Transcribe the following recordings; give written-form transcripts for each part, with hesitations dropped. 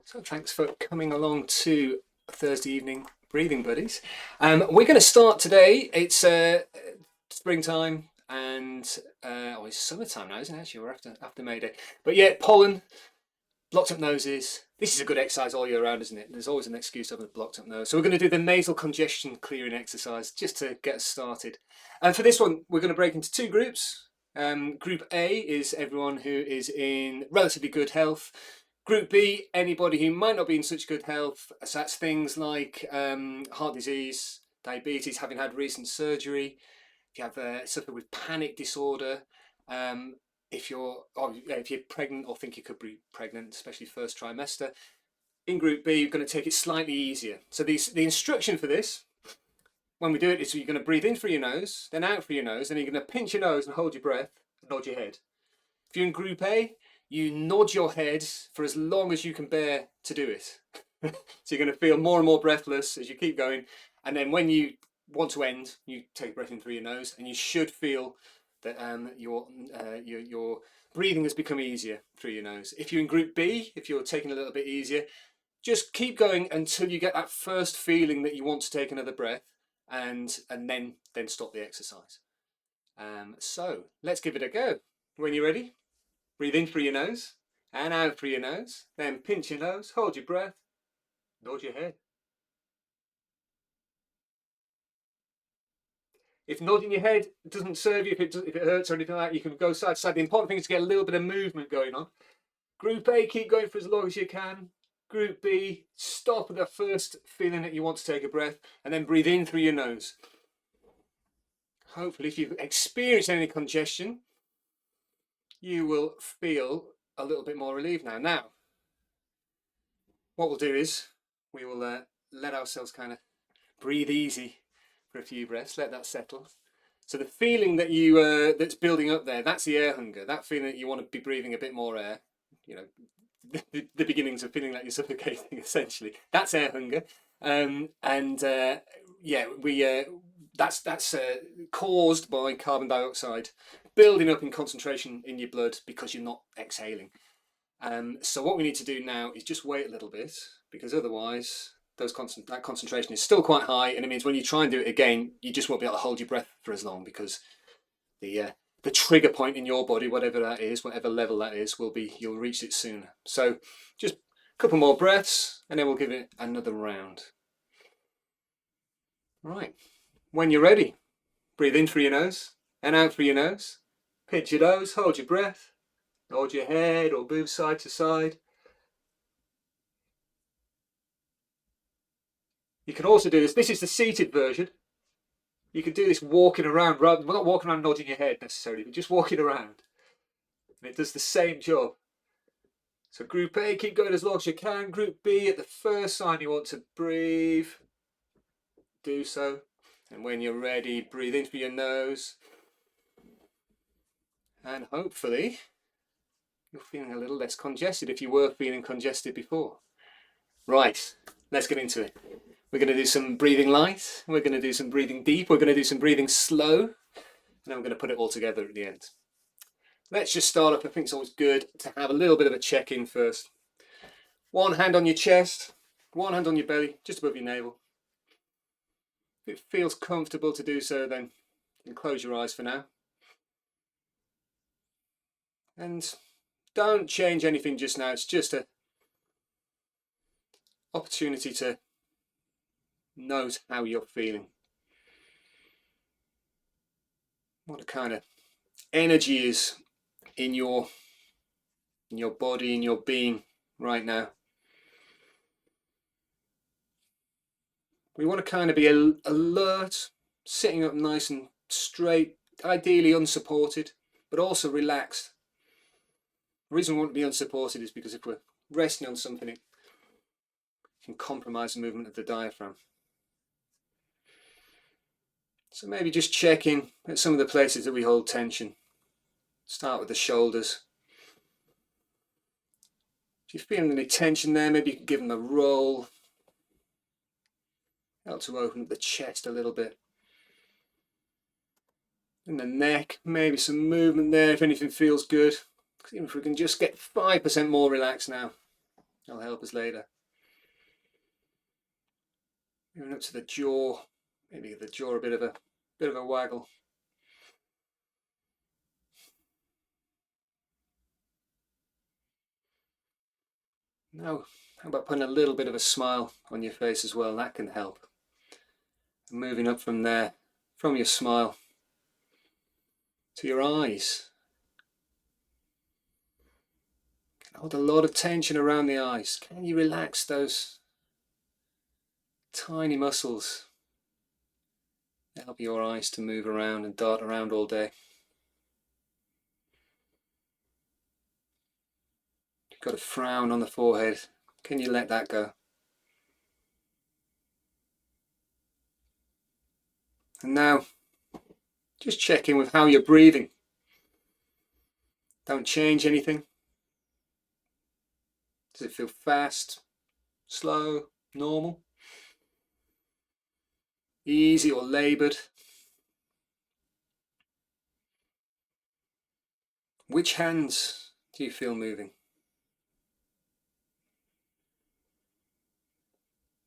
So thanks for coming along to Thursday evening breathing buddies. We're going to start today. It's springtime and it's summertime now, isn't it? Actually, we're after May Day. But yeah, pollen, blocked up noses. This is a good exercise all year round, isn't it? There's always an excuse to have a blocked up nose. So we're going to do the nasal congestion clearing exercise just to get us started. And for this one, we're going to break into two groups. Group A is everyone who is in relatively good health. Group B, anybody who might not be in such good health. So that's things like heart disease, diabetes, having had recent surgery, if you have suffer with panic disorder, if you're pregnant or think you could be pregnant, especially first trimester. In Group B, you're going to take it slightly easier. So the instruction for this, when we do it, is you're going to breathe in through your nose, then out through your nose, and you're going to pinch your nose and hold your breath and nod your head. If you're in Group A, you nod your head for as long as you can bear to do it. So you're going to feel more and more breathless as you keep going. And then when you want to end, you take a breath in through your nose, and you should feel that your breathing has become easier through your nose. If you're in Group B, if you're taking a little bit easier, just keep going until you get that first feeling that you want to take another breath, and then stop the exercise. So let's give it a go. When you're ready, breathe in through your nose and out through your nose. Then pinch your nose, hold your breath, nod your head. If nodding your head doesn't serve you, if it hurts or anything like that, you can go side to side. The important thing is to get a little bit of movement going on. Group A, keep going for as long as you can. Group B, stop at the first feeling that you want to take a breath, and then breathe in through your nose. Hopefully, if you've experienced any congestion, you will feel a little bit more relieved now. Now, what we'll do is we will let ourselves kind of breathe easy for a few breaths, let that settle. So the feeling that you that's building up there, that's the air hunger, that feeling that you want to be breathing a bit more air, you know, the beginnings of feeling like you're suffocating, essentially. That's air hunger. That's caused by carbon dioxide building up in concentration in your blood because you're not exhaling. So what we need to do now is just wait a little bit, because otherwise that concentration is still quite high, and it means when you try and do it again, you just won't be able to hold your breath for as long, because the trigger point in your body, whatever that is, whatever level that is, you'll reach it sooner. So just a couple more breaths, and then we'll give it another round. Right. When you're ready, breathe in through your nose and out through your nose. Pinch your nose, hold your breath, nod your head or move side to side. You can also do this. This is the seated version. You can do this walking around, not walking around nodding your head necessarily, but just walking around. And it does the same job. So Group A, keep going as long as you can. Group B, at the first sign you want to breathe, do so. And when you're ready, breathe in through your nose. And hopefully, you're feeling a little less congested if you were feeling congested before. Right, let's get into it. We're going to do some breathing light, we're going to do some breathing deep, we're going to do some breathing slow, and then we're going to put it all together at the end. Let's just start off. I think it's always good to have a little bit of a check-in first. One hand on your chest, one hand on your belly, just above your navel. If it feels comfortable to do so, then you can close your eyes for now. And don't change anything just now. It's just an opportunity to note how you're feeling. What the kind of energy is in your body, in your being right now. We want to kind of be alert, sitting up nice and straight, ideally unsupported, but also relaxed. The reason we want to be unsupported is because if we're resting on something, it can compromise the movement of the diaphragm. So maybe just checking at some of the places that we hold tension. Start with the shoulders. If you're feeling any tension there, maybe you can give them a roll. Help to open up the chest a little bit. In the neck, maybe some movement there if anything feels good. Even if we can just get 5% more relaxed now. That'll help us later. Moving up to the jaw, maybe give the jaw a bit of a waggle. Now, how about putting a little bit of a smile on your face as well? That can help. And moving up from there, from your smile to your eyes. Hold a lot of tension around the eyes. Can you relax those tiny muscles? Help your eyes to move around and dart around all day. You've got a frown on the forehead. Can you let that go? And now, just check in with how you're breathing. Don't change anything. Does it feel fast, slow, normal? Easy or laboured? Which hands do you feel moving?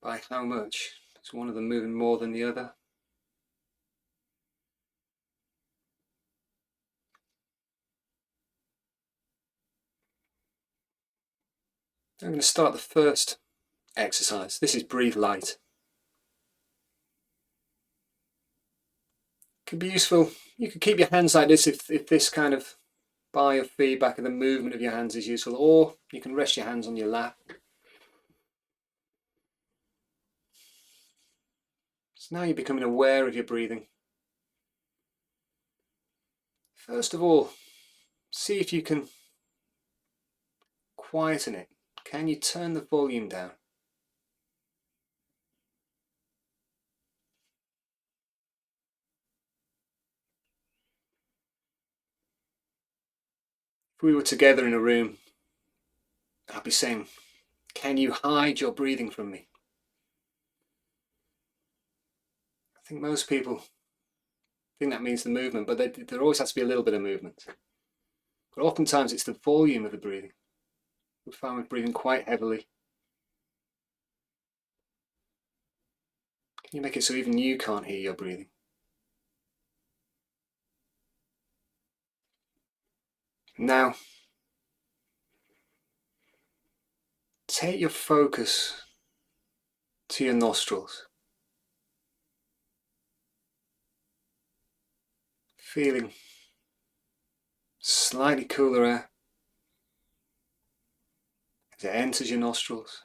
By how much? Is one of them moving more than the other? I'm going to start the first exercise. This is breathe light. Could be useful. You could keep your hands like this if this kind of biofeedback and the movement of your hands is useful, or you can rest your hands on your lap. So now you're becoming aware of your breathing. First of all, see if you can quieten it. Can you turn the volume down? If we were together in a room, I'd be saying, can you hide your breathing from me? I think most people think that means the movement, but there always has to be a little bit of movement. But oftentimes it's the volume of the breathing. We find we're breathing quite heavily. Can you make it so even you can't hear your breathing? Now, take your focus to your nostrils. Feeling slightly cooler air as it enters your nostrils.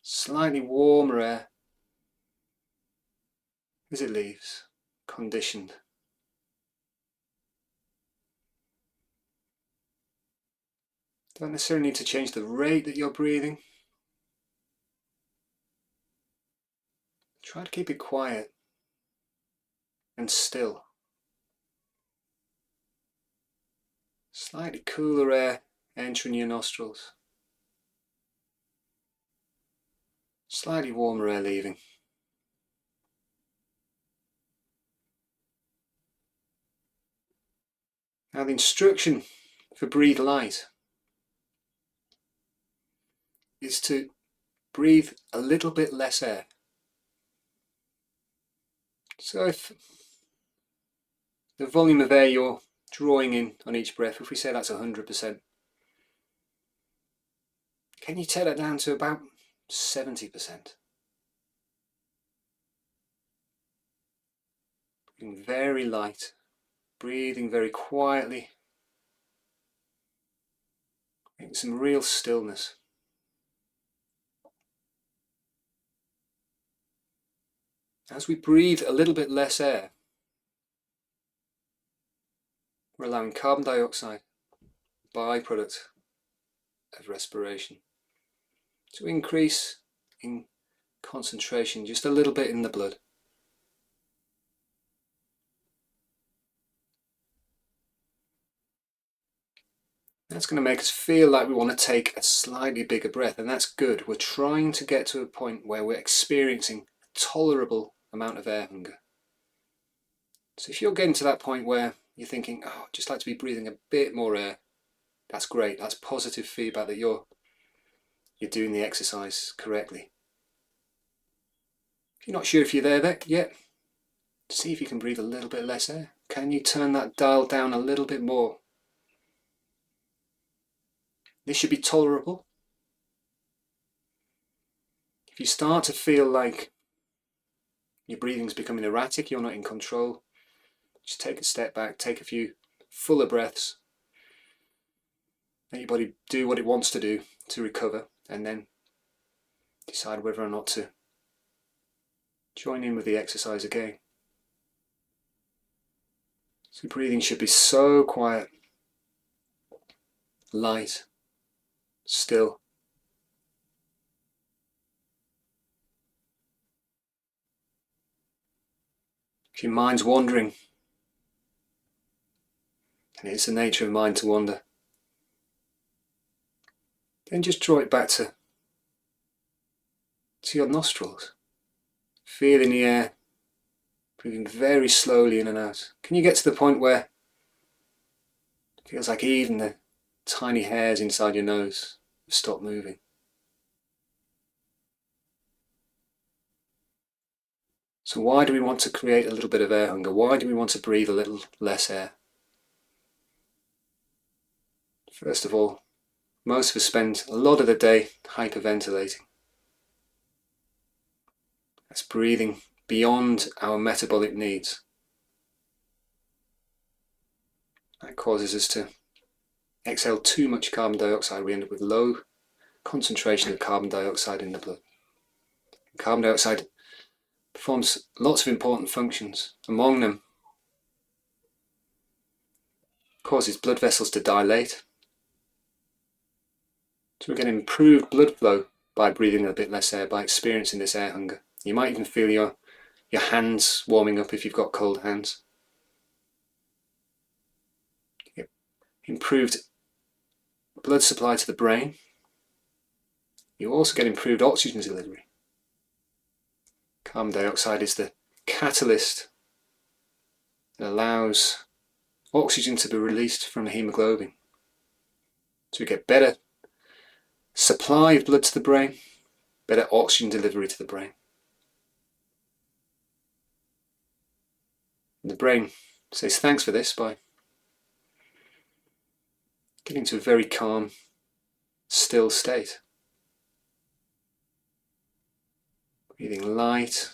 Slightly warmer air as it leaves, conditioned. Don't necessarily need to change the rate that you're breathing. Try to keep it quiet and still. Slightly cooler air entering your nostrils. Slightly warmer air leaving. Now the instruction for breathe light is to breathe a little bit less air. So if the volume of air you're drawing in on each breath, if we say that's 100%, can you take that down to about 70%? Breathing very light, breathing very quietly, making some real stillness. As we breathe a little bit less air, we're allowing carbon dioxide, byproduct of respiration, to increase in concentration just a little bit in the blood. That's going to make us feel like we want to take a slightly bigger breath, and that's good. We're trying to get to a point where we're experiencing a tolerable amount of air hunger. So if you're getting to that point where you're thinking, oh, I'd just like to be breathing a bit more air, That's great. That's positive feedback that you're doing the exercise correctly. If you're not sure if you're there yet, see if you can breathe a little bit less air. Can you turn that dial down a little bit more? This should be tolerable. If you start to feel like your breathing's becoming erratic, you're not in control, just take a step back, take a few fuller breaths. Let your body do what it wants to do to recover, and then decide whether or not to join in with the exercise again. So breathing should be so quiet, light, still. If your mind's wandering, and it's the nature of mind to wander, then just draw it back to your nostrils. Feeling the air, breathing very slowly in and out. Can you get to the point where it feels like even the tiny hairs inside your nose have stopped moving? So why do we want to create a little bit of air hunger? Why do we want to breathe a little less air? First of all, most of us spend a lot of the day hyperventilating. That's breathing beyond our metabolic needs. That causes us to exhale too much carbon dioxide. We end up with low concentration of carbon dioxide in the blood. Carbon dioxide performs lots of important functions. Among them, causes blood vessels to dilate. So we get improved blood flow by breathing a bit less air, by experiencing this air hunger. You might even feel your hands warming up if you've got cold hands. You get improved blood supply to the brain. You also get improved oxygen delivery. Carbon dioxide is the catalyst that allows oxygen to be released from the hemoglobin. So we get better supply of blood to the brain, better oxygen delivery to the brain. And the brain says thanks for this by getting to a very calm, still state. Breathing light,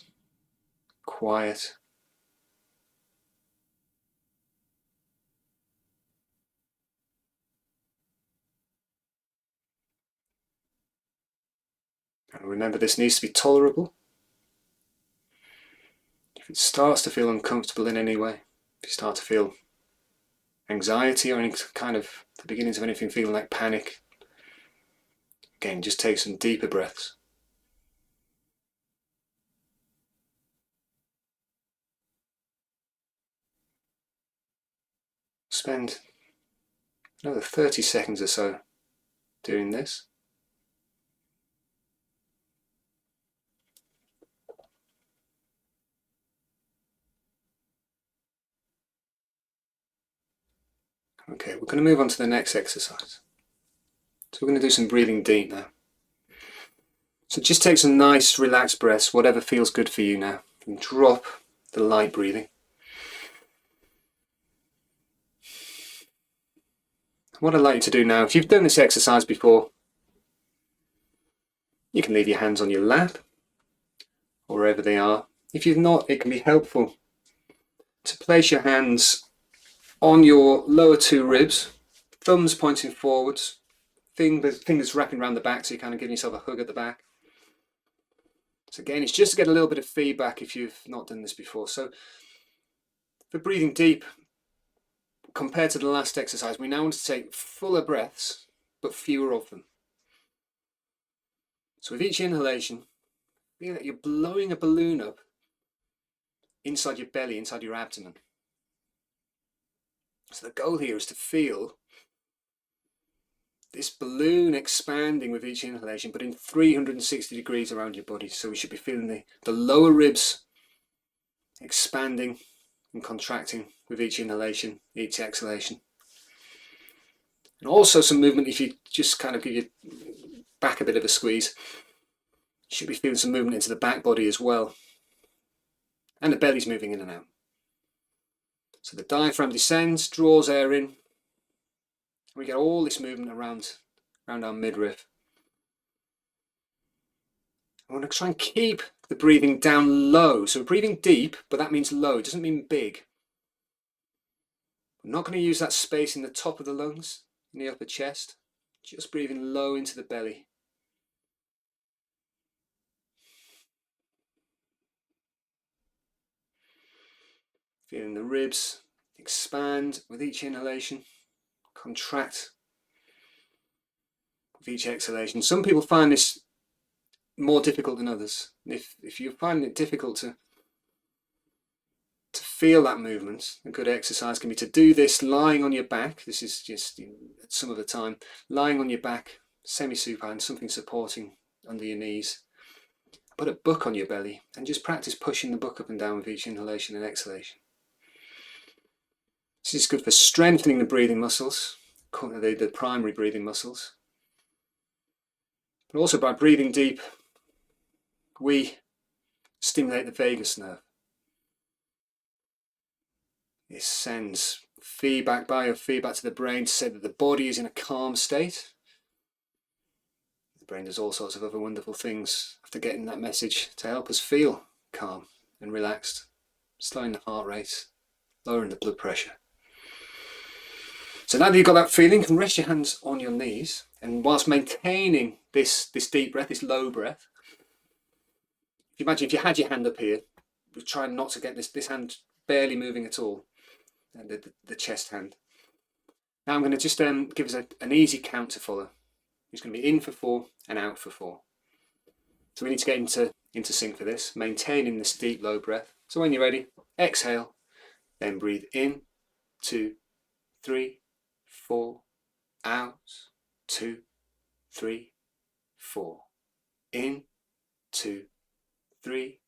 quiet. And remember, this needs to be tolerable. If it starts to feel uncomfortable in any way, if you start to feel anxiety or any kind of the beginnings of anything feeling like panic, again, just take some deeper breaths. Spend another 30 seconds or so doing this. Okay, we're going to move on to the next exercise. So we're going to do some breathing deep now. So just take some nice relaxed breaths, whatever feels good for you now. And drop the light breathing. What I'd like you to do now, if you've done this exercise before, you can leave your hands on your lap, or wherever they are. If you've not, it can be helpful to place your hands on your lower two ribs, thumbs pointing forwards, fingers wrapping around the back, so you're kind of giving yourself a hug at the back. So again, it's just to get a little bit of feedback if you've not done this before. So for breathing deep, compared to the last exercise, we now want to take fuller breaths, but fewer of them. So with each inhalation, feel that you're blowing a balloon up inside your belly, inside your abdomen. So the goal here is to feel this balloon expanding with each inhalation, but in 360 degrees around your body. So we should be feeling the lower ribs expanding and contracting with each inhalation, each exhalation. And also some movement if you just kind of give your back a bit of a squeeze. You should be feeling some movement into the back body as well. And the belly's moving in and out. So the diaphragm descends, draws air in. We get all this movement around our midriff. I want to try and keep the breathing down low. So we're breathing deep, but that means low. It doesn't mean big. I'm not going to use that space in the top of the lungs, in the upper chest. Just breathing low into the belly. Feeling the ribs expand with each inhalation, contract with each exhalation. Some people find this more difficult than others. If you're finding it difficult to feel that movement, a good exercise can be to do this lying on your back. This is just some of the time, lying on your back, semi-supine, something supporting under your knees. Put a book on your belly and just practice pushing the book up and down with each inhalation and exhalation. This is good for strengthening the breathing muscles, the primary breathing muscles. But also by breathing deep, we stimulate the vagus nerve. This sends feedback, biofeedback to the brain to say that the body is in a calm state. The brain does all sorts of other wonderful things after getting that message to help us feel calm and relaxed, slowing the heart rate, lowering the blood pressure. So now that you've got that feeling, you can rest your hands on your knees, and whilst maintaining this deep breath, this low breath, if you imagine if you had your hand up here, we're trying not to get this hand barely moving at all, the chest hand. Now I'm going to just give us an easy count to follow. It's going to be in for 4 and out for 4. So we need to get into sync for this, maintaining this deep low breath. So when you're ready, exhale, then breathe in, 2, 3, 4, out, 2, 3, 4, in, 2, 3,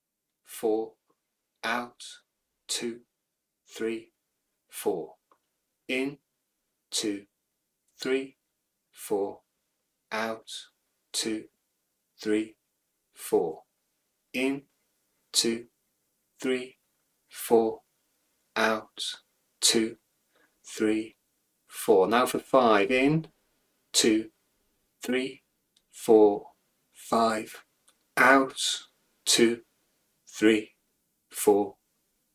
4, out, 2, 3, 4, in, 2, 3, 4, out, 2, 3, 4, in, 2, 3, 4, out, 2, 3, 4. Now for 5, in, 2, 3, 4, 5, out, 2, 3, 4,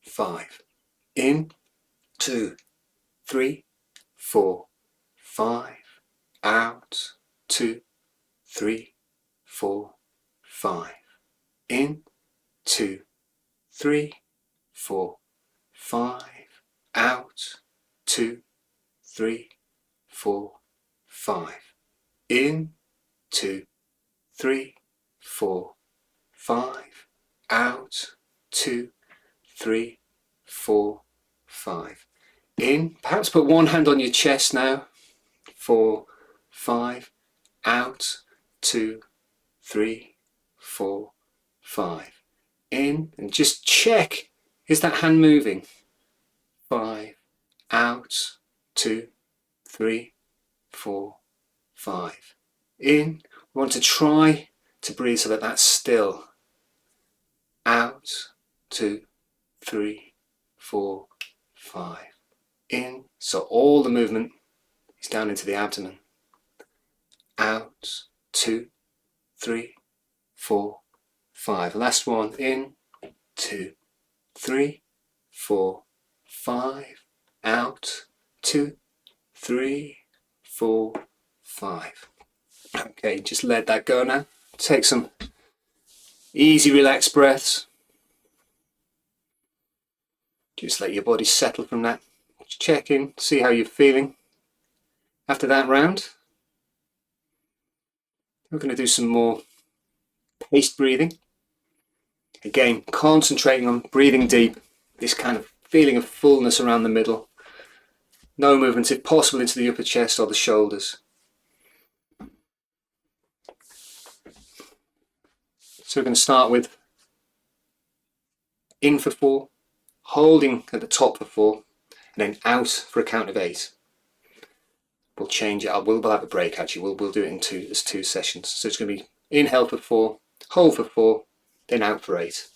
5, in, 2, 3, 4, 5, out, 2, 3, 4, 5, in, 2, 3, 4, 5, out, 2, 3, 4, 5, in, 2, 3, 4, 5, out, 2, 3, 4, 5, in. Perhaps put one hand on your chest now, 4, 5, out, 2, 3, 4, 5, in, and just check, is that hand moving? 5, out, 2, 3, 4, 5, in. We want to try to breathe so that that's still. Out, 2, 3, 4, 5, in. So all the movement is down into the abdomen. Out, 2, 3, 4, 5. Last one, in, 2, 3, 4, 5, out, 2, 3, 4, 5. Okay, just let that go now. Take some easy, relaxed breaths. Just let your body settle from that. Check in, see how you're feeling. After that round, we're going to do some more paced breathing. Again, concentrating on breathing deep, this kind of feeling of fullness around the middle. No movement, if possible, into the upper chest or the shoulders. So we're going to start with in for 4, holding at the top for 4, and then out for a count of 8. we'll change it. We'll have a break actually. We'll do it in two sessions. So it's going to be inhale for 4, hold for 4, then out for 8.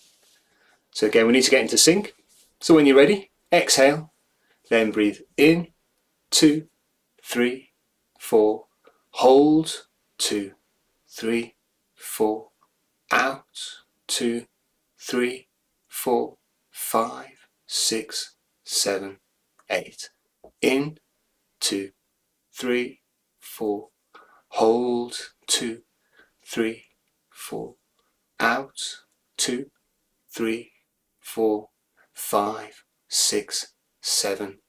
So again, we need to get into sync. So when you're ready, exhale, then breathe in, 2, 3, 4, hold, 2, 3, 4, out, 2, 3, 4, 5, 6, 7, 8. In, 2, 3, 4, hold, 2, 3, 4, out, 2, 3, 4, 5, 6, 7,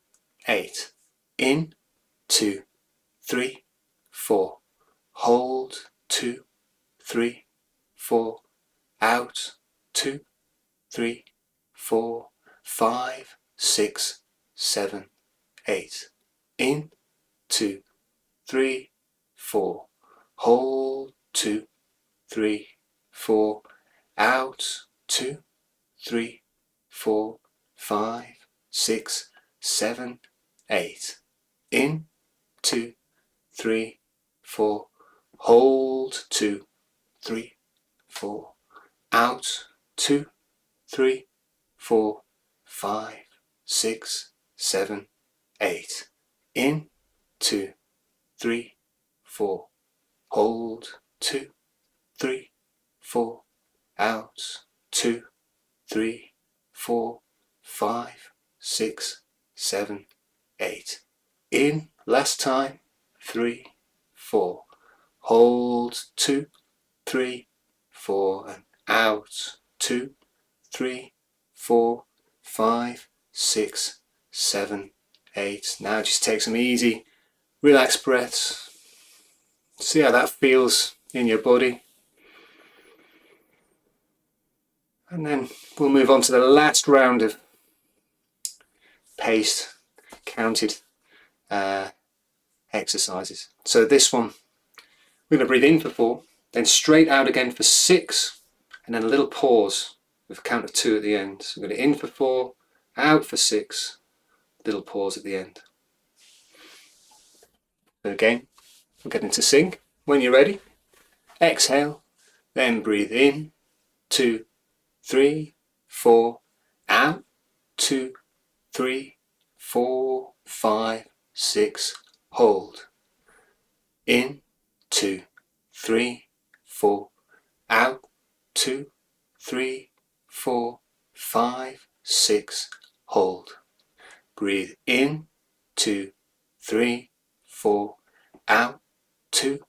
8. In, 2, 3, 4, hold, 2, 3, 4, out, 2, 3, 4, 5, 6, 7, 8. In, 2, 3, 4, hold, 2, 3, 4, out, 2, 3, 4, 5, 6, 7, 8. In, 2, 3, 4, hold, 2, 3, 4, out, 2, 3, 4, 5, 6, 7, 8. In, 2, 3, 4, hold, 2, 3, 4, out, 2, 3, 4, 5, 6, 7, 8. In, last time, 3, 4, hold, 2, 3, 4, and out, 2, 3, 4, 5, 6, 7, 8. Now just take some easy, relaxed breaths. See how that feels in your body. And then we'll move on to the last round of paced, counted exercises. So this one, we're going to breathe in for 4, then straight out again for 6, and then a little pause with a count of 2 at the end. So we're going to in for 4, out for 6, little pause at the end. So again, we'll get into sync. When you're ready, exhale, then breathe in, 2, 3, 4, out, 2, 3, 4, 5, 6, hold. In, 2, 3, 4, out, 2, 3, 4, 5, 6, hold. Breathe in, 2, 3, 4, out, 2,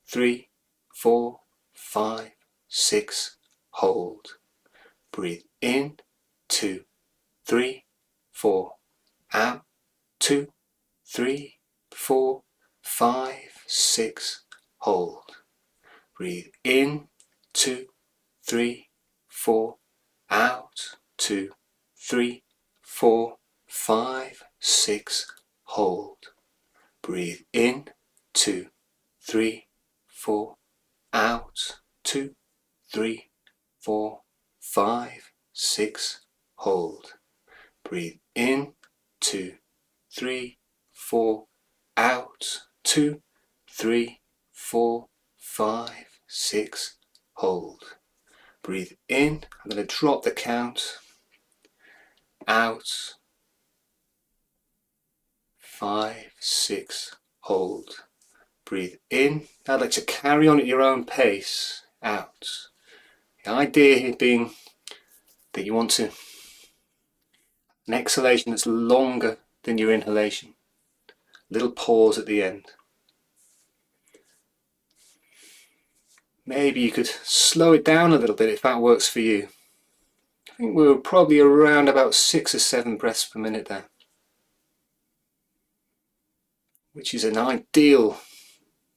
3, 4, 5, 6, hold. Breathe in, 2, 3, 4, out, 2, 3, 4, 5, 6, hold. Breathe in, 2, 3, 4, out, 2, 3, 4, 5, 6, hold. Breathe in, 2, 3, 4, out, 2, 3, 4, 5, 6, hold. Breathe in, 2, 3, 4, out, 2, 3, 4, 5, 6, hold. Breathe in, I'm going to drop the count, out, 5, 6, hold. Breathe in, I'd like to carry on at your own pace, out. The idea here being that you want to an exhalation that's longer than your inhalation. Little pause at the end. Maybe you could slow it down a little bit if that works for you. I think we were probably around about 6 or 7 breaths per minute there, which is an ideal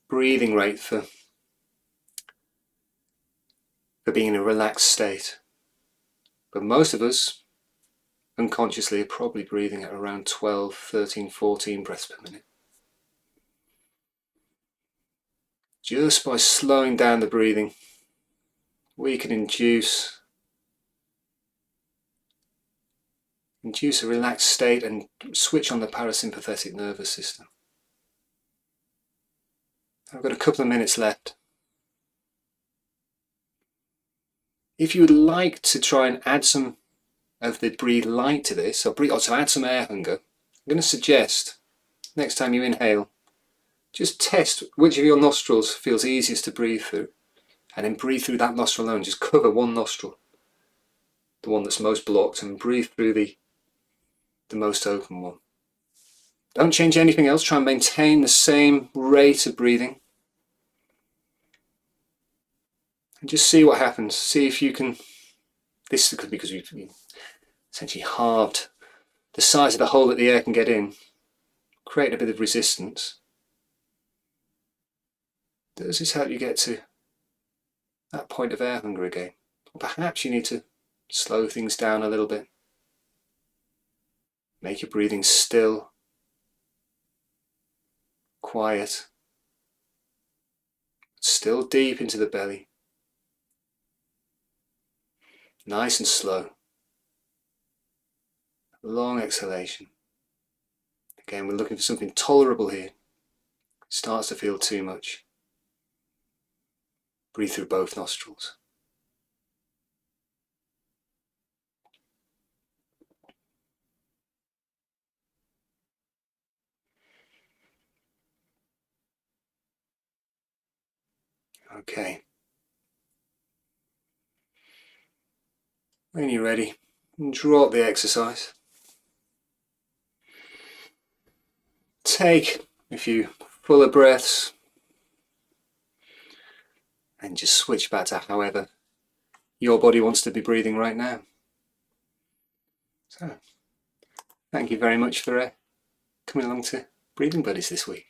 breathing rate for being in a relaxed state. But most of us, unconsciously, are probably breathing at around 12, 13, 14 breaths per minute. Just by slowing down the breathing, we can induce a relaxed state and switch on the parasympathetic nervous system. I've got a couple of minutes left. If you would like to try and add some of the breathe light to this, or to add some air hunger, I'm going to suggest next time you inhale, just test which of your nostrils feels easiest to breathe through, and then breathe through that nostril alone. Just cover one nostril, the one that's most blocked, and breathe through the most open one. Don't change anything else. Try and maintain the same rate of breathing. And just see what happens. See if you can, this could be because we've essentially halved the size of the hole that the air can get in, create a bit of resistance. Does this help you get to that point of air hunger again? Or perhaps you need to slow things down a little bit. Make your breathing still, quiet, still deep into the belly. Nice and slow. Long exhalation. Again, we're looking for something tolerable here. It starts to feel too much. Breathe through both nostrils. Okay. When you're ready, drop the exercise. Take a few fuller breaths and just switch back to however your body wants to be breathing right now. So, thank you very much for coming along to Breathing Buddies this week.